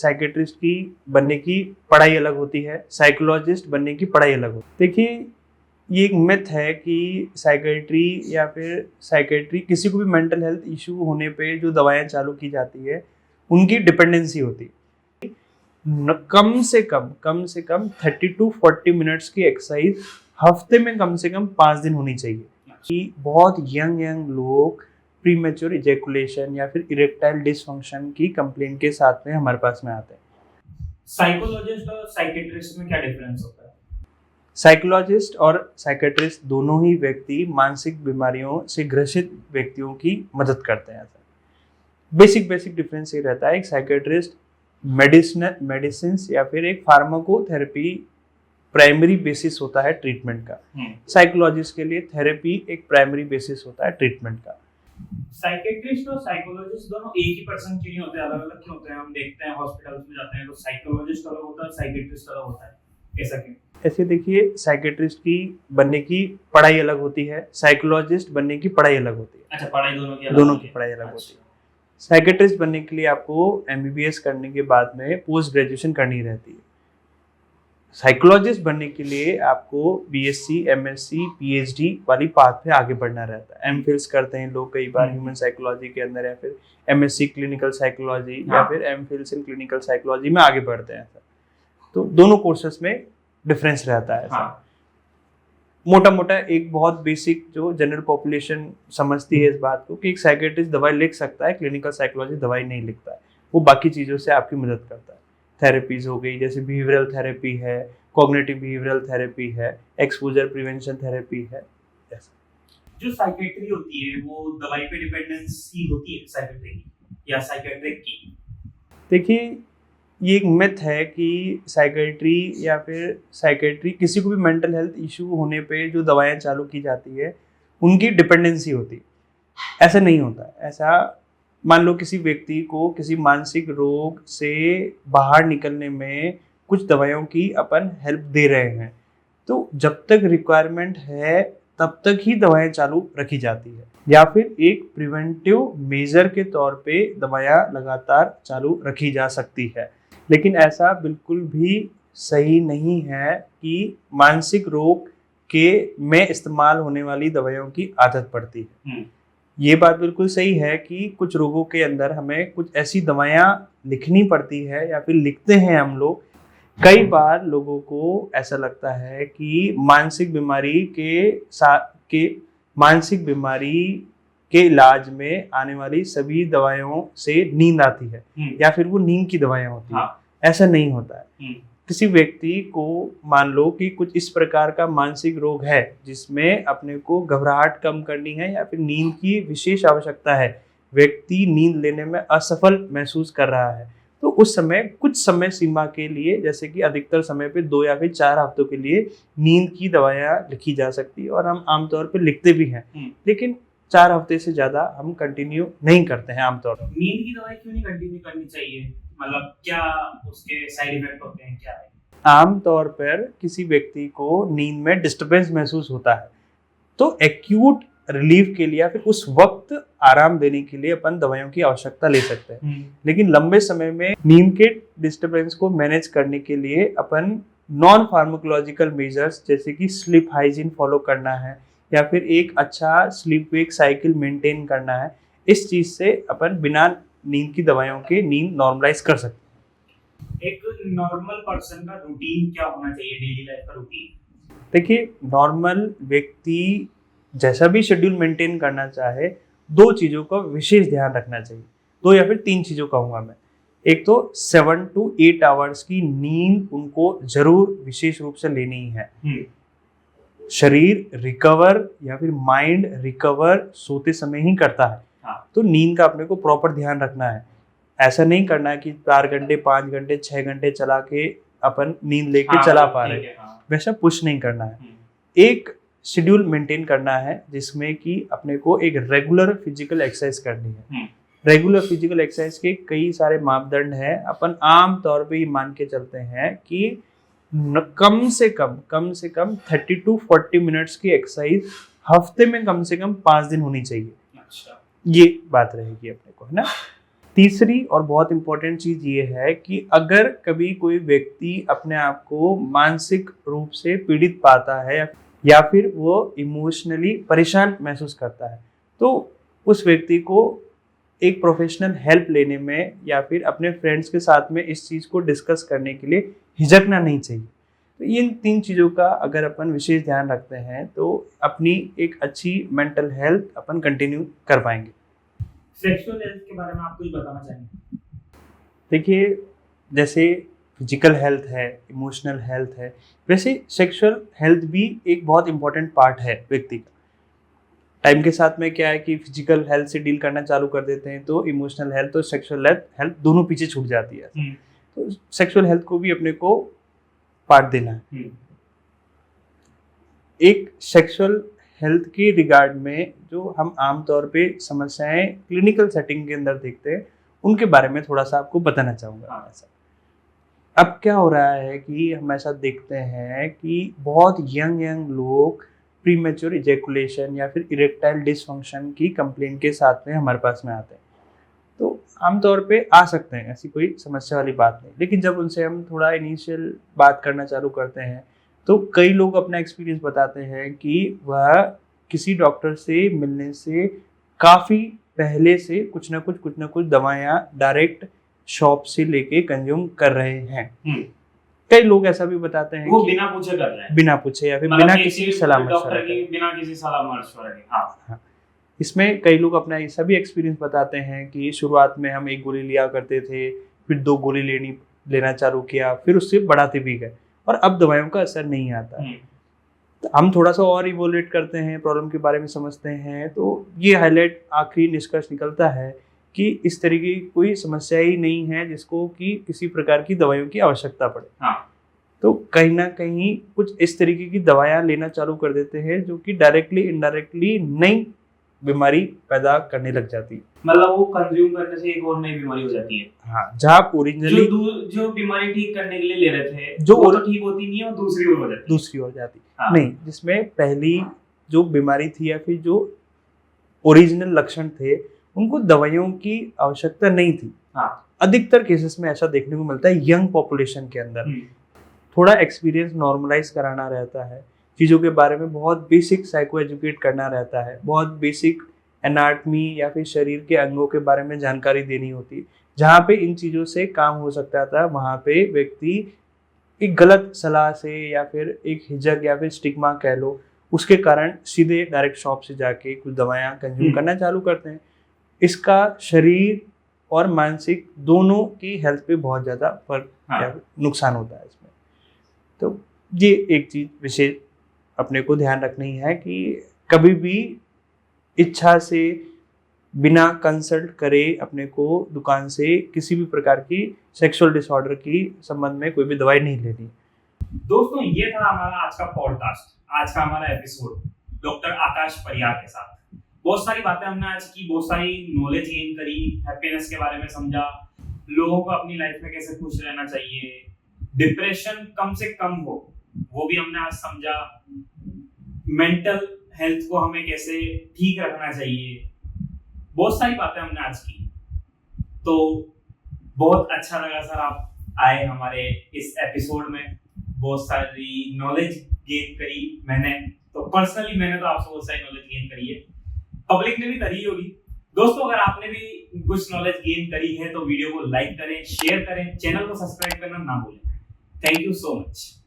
Psychiatrist की बनने की पढ़ाई अलग होती है, साइकोलॉजिस्ट बनने की पढ़ाई अलग होती है। देखिए, ये एक मिथ है कि साइकेट्री या फिर साइकेट्री किसी को भी मेंटल हेल्थ इशू होने पे जो दवाएं चालू की जाती है उनकी डिपेंडेंसी होती है। कम से कम 30 to 40 मिनट्स की एक्सरसाइज हफ्ते में कम से कम 5 दिन होनी चाहिए। कि बहुत यंग लोग प्रीमेच्योर इजैकुलेशन या फिर इरेक्टाइल डिसफंक्शन की कंप्लेंट के साथ में हमारे पास में आते हैं। साइकोलॉजिस्ट और साइकेट्रिस्ट में क्या डिफरेंस होता है? साइकोलॉजिस्ट और साइकेट्रिस्ट दोनों ही व्यक्ति मानसिक बीमारियों से ग्रसित व्यक्तियों की मदद करते हैं। बेसिक डिफरेंस ये रहता है, एक साइकेट्रिस्ट मेडिसिन या फिर एक फार्माकोथेरेपी प्राइमरी बेसिस होता है ट्रीटमेंट का। साइकोलॉजिस्ट के लिए थेरेपी एक प्राइमरी बेसिस होता है ट्रीटमेंट का। साइकेट्रिस्ट और साइकोलॉजिस्ट दोनों एक ही पर्सन क्यों नहीं होते, अलग अलग क्यों होते हैं? हम देखते हैं हॉस्पिटल्स में जाते हैं तो साइकोलॉजिस्ट अलग होता है, साइकेट्रिस्ट अलग होता है, ऐसा क्यों? ऐसे देखिए, साइकेट्रिस्ट की बनने की पढ़ाई अलग होती है, साइकोलॉजिस्ट बनने की पढ़ाई अलग होती है। अच्छा, पढ़ाई दोनों की पढ़ाई अलग होती है। साइकेट्रिस्ट बनने के लिए आपको MBBS करने के बाद में पोस्ट ग्रेजुएशन करनी रहती है। साइकोलॉजिस्ट बनने के लिए आपको BSc, MSc, PhD वाली पाथ पे आगे बढ़ना रहता है। MPhils करते हैं लोग कई बार ह्यूमन साइकोलॉजी के अंदर, या फिर MSc क्लिनिकल साइकोलॉजी या फिर MPhils इन क्लिनिकल साइकोलॉजी में आगे बढ़ते हैं। तो दोनों कोर्सेस में डिफरेंस रहता है। मोटा मोटा एक बहुत बेसिक जो जनरल पॉपुलेशन समझती है इस बात को कि एक साइकेट्रिस्ट दवाई लिख सकता है, क्लिनिकल साइकोलॉजी दवाई नहीं लिखता है। वो बाकी चीज़ों से आपकी मदद करता है। थेरेपीज हो गई, जैसे बिहेवियरल थेरेपी है, कॉग्निटिव बिहेवियरल थेरेपी है, एक्सपोजर प्रिवेंशन थेरेपी है। जो साइकेट्री होती है वो दवाई पे डिपेंडेंसी होती है साइकेट्री की या साइकेट्रिक की? देखिए, ये एक मिथ है कि साइकेट्री या फिर साइकेट्री किसी को भी मेंटल हेल्थ इशू होने पे जो दवाएं चालू की जाती है उनकी डिपेंडेंसी होती है। ऐसा नहीं होता। ऐसा मान लो किसी व्यक्ति को किसी मानसिक रोग से बाहर निकलने में कुछ दवाइयों की अपन हेल्प दे रहे हैं, तो जब तक रिक्वायरमेंट है तब तक ही दवाएं चालू रखी जाती है, या फिर एक प्रिवेंटिव मेजर के तौर पे दवाएं लगातार चालू रखी जा सकती है। लेकिन ऐसा बिल्कुल भी सही नहीं है कि मानसिक रोग के में इस्तेमाल होने वाली दवाइयों की आदत पड़ती है। ये बात बिल्कुल सही है कि कुछ रोगों के अंदर हमें कुछ ऐसी दवाइयाँ लिखनी पड़ती है या फिर लिखते हैं हम लोग। कई बार लोगों को ऐसा लगता है कि मानसिक बीमारी के इलाज में आने वाली सभी दवाइयों से नींद आती है या फिर वो नींद की दवाइयाँ होती है। ऐसा नहीं होता है। किसी व्यक्ति को मान लो कि कुछ इस प्रकार का मानसिक रोग है जिसमें अपने को घबराहट कम करनी है या फिर नींद की विशेष आवश्यकता है, व्यक्ति नींद लेने में असफल महसूस कर रहा है, तो उस समय कुछ समय सीमा के लिए, जैसे कि अधिकतर समय पे 2 या फिर 4 हफ्तों के लिए नींद की दवाइयाँ लिखी जा सकती है और हम आमतौर पर लिखते भी हैं। लेकिन 4 हफ्ते से ज्यादा हम कंटिन्यू नहीं करते हैं आमतौर पर। नींद की दवाई क्यों नहीं कंटिन्यू करनी चाहिए? मतलब क्या उसके साइड इफेक्ट होते हैं, क्या है? आमतौर पर किसी व्यक्ति को नींद में डिस्टर्बेंस महसूस होता है तो एक्यूट रिलीफ के लिए या फिर उस वक्त आराम देने के लिए अपन दवाइयों की आवश्यकता ले सकते हैं। लेकिन लंबे समय में नींद के डिस्टर्बेंस को मैनेज करने के लिए अपन नॉन फार्माकोलॉजिकल मेजर्स जैसे कि स्लीप हाइजीन फॉलो करना है या फिर एक अच्छा स्लीप वेक साइकिल मेंटेन करना है। इस चीज से अपन बिना नींद की दवाइयों के नींद नॉर्मलाइज कर सकते हैं। एक नॉर्मल पर्सन का रूटीन क्या होना चाहिए, डेली लाइफ का रूटीन? देखिए, नॉर्मल व्यक्ति जैसा भी शेड्यूल मेंटेन करना चाहे, 2 चीज़ों का विशेष ध्यान रखना चाहिए। 2 या फिर 3 चीज़ों कहूँगा मैं। एक तो 7 to 8 आवर्स की नींद उनको जरूर विशेष रूप से लेनी है। शरीर रिकवर या फिर माइंड रिकवर सोते समय ही करता है। तो नींद का अपने को प्रॉपर ध्यान रखना है। ऐसा नहीं करना है कि 4 घंटे 5 घंटे 6 घंटे चला के अपन नींद लेके चला पा रहे, वैसा पुश नहीं करना है। एक शेड्यूल मेंटेन करना है जिसमें कि अपने को एक रेगुलर फिजिकल एक्सरसाइज करनी है। रेगुलर फिजिकल एक्सरसाइज के कई सारे मापदंड हैं। अपन आम तौर पे ये मान के चलते हैं कि कम से कम 30 to 40 मिनट्स की एक्सरसाइज हफ्ते में कम से कम 5 दिन होनी चाहिए। अच्छा, ये बात रहेगी अपने को, है ना। तीसरी और बहुत इम्पोर्टेंट चीज़ ये है कि अगर कभी कोई व्यक्ति अपने आप को मानसिक रूप से पीड़ित पाता है या फिर वो इमोशनली परेशान महसूस करता है, तो उस व्यक्ति को एक प्रोफेशनल हेल्प लेने में या फिर अपने फ्रेंड्स के साथ में इस चीज़ को डिस्कस करने के लिए हिचकना नहीं चाहिए। तो इन 3 चीज़ों का अगर अपन विशेष ध्यान रखते हैं तो अपनी एक अच्छी मेंटल हेल्थ अपन कंटिन्यू कर पाएंगे। सेक्सुअल हेल्थ के बारे में आप कुछ बताना चाहेंगे? देखिए, जैसे फिजिकल हेल्थ है, इमोशनल हेल्थ है, वैसे सेक्सुअल हेल्थ भी एक बहुत इंपॉर्टेंट पार्ट है व्यक्ति का। टाइम के साथ में क्या है कि फिजिकल हेल्थ से डील करना चालू कर देते हैं तो इमोशनल हेल्थ और सेक्सुअल हेल्थ दोनों पीछे छूट जाती है। तो सेक्सुअल हेल्थ को भी अपने को पार्ट देना है। एक सेक्सुअल हेल्थ के रिगार्ड में जो हम आमतौर पे समस्याएं क्लिनिकल सेटिंग के अंदर देखते हैं उनके बारे में थोड़ा सा आपको बताना चाहूँगा। अब क्या हो रहा है कि हम ऐसा देखते हैं कि बहुत यंग लोग प्रीमेच्योर इजैकुलेशन या फिर इरेक्टाइल डिसफंक्शन की कंप्लेंट के साथ में हमारे पास में आते हैं। तो आमतौर पे आ सकते हैं, ऐसी कोई समस्या वाली बात नहीं, लेकिन जब उनसे हम थोड़ा इनिशियल बात करना चालू करते हैं तो कई लोग अपना एक्सपीरियंस बताते हैं कि वह किसी डॉक्टर से मिलने से काफ़ी पहले से कुछ ना कुछ दवाइयाँ डायरेक्ट शॉप से लेके कंज्यूम कर रहे हैं। कई लोग ऐसा भी बताते हैं वो बिना पूछे कर रहे हैं, बिना पूछे या फिर बिना किसी सलाह मशवरे के। बिना किसी सलाह मशवरे के। हाँ। इसमें कई लोग अपना ऐसा भी एक्सपीरियंस बताते हैं कि शुरुआत में हम 1 गोली लिया करते थे, फिर 2 गोली लेना चालू किया, फिर उससे बढ़ाते भी गए और अब दवाइयों का असर नहीं आता। तो हम थोड़ा सा और इवोल्यूट करते हैं, प्रॉब्लम के बारे में समझते हैं, तो ये हाईलाइट आखिरी निष्कर्ष निकलता है कि इस तरीके की कोई समस्या ही नहीं है जिसको कि किसी प्रकार की दवाइयों की आवश्यकता पड़े। हाँ। तो कहीं ना कहीं कुछ इस तरीके की दवाइयाँ लेना चालू कर देते हैं जो कि डायरेक्टली इनडायरेक्टली नई बीमारी पैदा करने लग जाती है। मतलब वो कंज्यूम करने से एक और नई बीमारी हो जाती है। हाँ, जहाँ ओरिजिनली जो बीमारी ठीक करने के लिए ले रहे थे जो वो तो ठीक होती नहीं है, वो दूसरी हो जाती हाँ। नहीं, जिसमें पहली जो बीमारी थी या फिर जो ओरिजिनल लक्षण थे उनको दवाइयों की आवश्यकता नहीं थी। हाँ। अधिकतर केसेस में ऐसा देखने को मिलता है यंग पॉपुलेशन के अंदर। थोड़ा एक्सपीरियंस नॉर्मलाइज कराना रहता है, चीज़ों के बारे में बहुत बेसिक साइको एजुकेट करना रहता है, बहुत बेसिक एनाटमी या फिर शरीर के अंगों के बारे में जानकारी देनी होती। जहाँ पे इन चीज़ों से काम हो सकता था वहाँ पे व्यक्ति एक गलत सलाह से या फिर एक हिचक या फिर स्टिग्मा कह लो, उसके कारण सीधे डायरेक्ट शॉप से जाके कुछ दवाइयाँ कंज्यूम करना चालू करते हैं। इसका शरीर और मानसिक दोनों की हेल्थ पे बहुत ज़्यादा फर्क नुकसान होता है इसमें। तो ये एक चीज़ विशेष अपने को ध्यान रखनी है कि कभी भी इच्छा से बिना कंसल्ट करे अपने को दुकान से किसी भी प्रकार की सेक्सुअल डिसऑर्डर की संबंध में कोई भी दवाई नहीं लेनी। दोस्तों, ये था हमारा आज का पॉडकास्ट, आज का हमारा एपिसोड डॉक्टर आकाश परियार के साथ। बहुत सारी बातें हमने आज की, बहुत सारी नॉलेज गेन करी, हैप्पीनेस के बारे में समझा, लोगों को अपनी लाइफ में कैसे खुश रहना चाहिए, डिप्रेशन कम से कम हो वो भी हमने आज समझा, मेंटल हेल्थ को हमें कैसे ठीक रखना चाहिए, बहुत सारी बातें हमने आज की। तो बहुत अच्छा लगा सर आप आए हमारे इस एपिसोड में, बहुत सारी नॉलेज गेन करी मैंने तो आपसे बहुत सारी नॉलेज गेन करी है, पब्लिक ने भी करी होगी। दोस्तों, अगर आपने भी कुछ नॉलेज गेन करी है तो वीडियो को लाइक करें, शेयर करें, चैनल को सब्सक्राइब करना ना भूलें। Thank you so much.